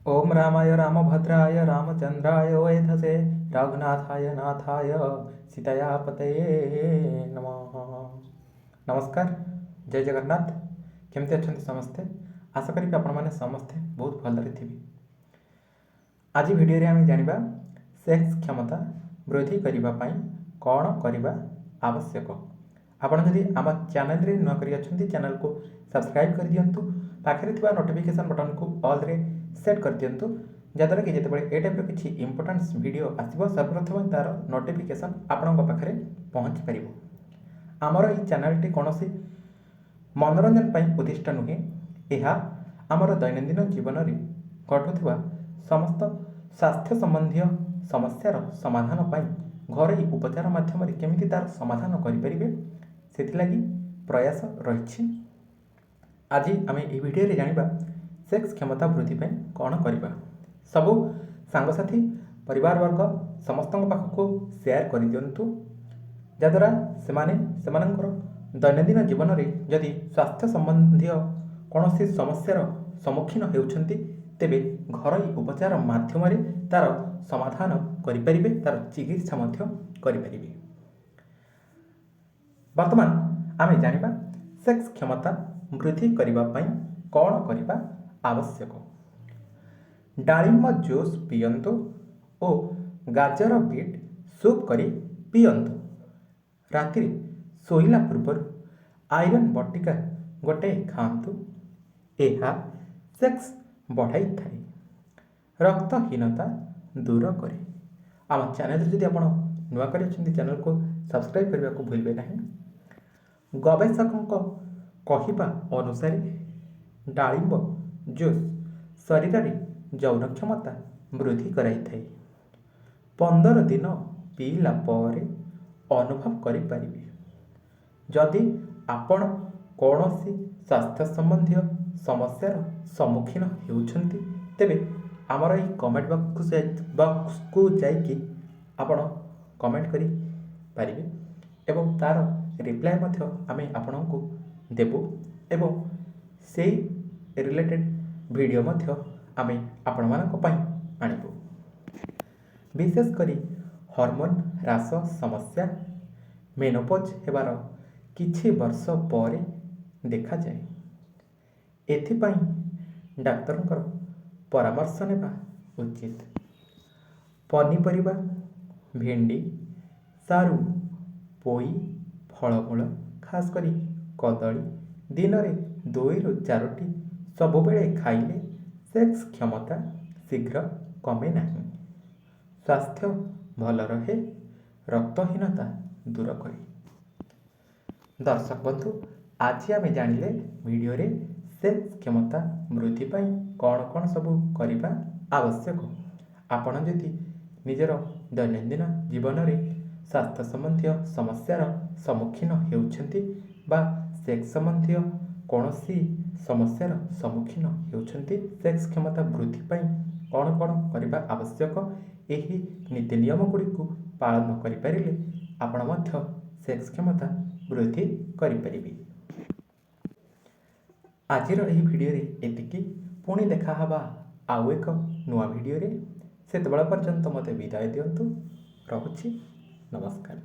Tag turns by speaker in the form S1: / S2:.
S1: ओम रामाय रामभद्राय रामचंद्राय वेधसे रघुनाथाय नाथाय सीताया पतये नमः। नमस्कार, जय जगन्नाथ। केमती अच्छा समस्ते? आशा करी आपण समस्ते बहुत भलरे थे। आज भिडियो आम जाना सेक्स क्षमता वृद्धि करने कौन करने आवश्यक। आपड़ जदि आम चैनल नुआ कर चैनल को सब्सक्राइब कर दिंतु, पाखे नोटिफिकेशन बटन को ऑल रे सेट कर दिंतु, जहाँद्वारा कि जिते ए टाइप किसी इंपोर्टान्स वीडियो आसो सर्वप्रथम तार नोटिफिकेशन आपण पाखे पहुँच पार। आमर ये चैनल कौन मनोरंजन पर उद्दिष्ट नुहे, यह आमर दैनंदिन जीवन में घटुवा समस्त स्वास्थ्य संबंधी समस्यार समाधान पर घरोई उपचार माध्यम केमी तार समाधान करें से प्रयास रही। आज आम ये वीडियो जाना सेक्स क्षमता वृद्धि पे कौन करवा। सबू सांगसाथी परिवार वर्ग समस्त पाखक सेयार कर दिंतु, जहाद्वारा से दैनंदिन जीवन में जदि स्वास्थ्य संबंधी कौन समस्यार सम्मुखीन होती तेबे घरोई उपचार माध्यम तार समाधान करें, तार चिकित्सा करें। वर्तमान आम जाना सेक्स क्षमता वृद्धि करने कौन करने आवश्यक। डालिंब जूस पियंतु और गाजर बीट सूप करी पियंतु। राति शोला पूर्व आयरन बटिका गोटे खातु। यह सेक्स बढ़ाई थाए, रक्तहीनता दूर करे। आम चैनल जदि आप नुआ कर चैनल को सब्सक्राइब करने को भूलें नहीं। गवेषकों कहवा अनुसार डालिंब जूस शरीर में यौन क्षमता वृद्धि कराई थाए। 15 दिन पीला पर अनुभव करें। जदि आपण कौन स्वास्थ्य संबंधी समस्यार सम्मुखीन होती तेबे आमर ये कमेंट बॉक्स को जाइए आपण कमेंट करि पारिबे एवं तार रिप्लाय आम आपण को देबु एवं से रिलेटेड वीडियो आम आपण मानक आणबु। विशेषकर हार्मोन ह्रास समस्या मेनोपॉज हेबार किछि वर्ष पर देखा जाए। एथिपाई डाक्तर परामर्श नेबा उचित। पनीपरिबा भेंडी, सारू, पोई, फलमूल खास करी कदली दिन में 2 ରୁ 4ଟି सबुबले खाइले सेक्स क्षमता शीघ्र कमे नहीं। स्वास्थ्य भल रहे, रक्तहीनता दूर करे। दर्शक बंधु, आज आम जानिले वीडियो रे सेक्स क्षमता वृद्धि पाई कौन कौन सबू करने आवश्यक। आपण जदि निजर दैनंदिन जीवन में स्वास्थ्य संबंधी समस्यार सम्मुखीन होती बा सेक्स संबंधी कौन समस्यार सम्मुखीन होती, सेक्स क्षमता वृद्धि पाई कौन कौन करने आवश्यक, यही नीति नियम गुड़ी को पालन करें आपण सेक्स क्षमता वृद्धि करें। आज भिडियो एतिकी, पुणी देखा आउ एक नुआ भिडियो से पर्यंत मत विदाय दिंतु। रहुछि, नमस्कार।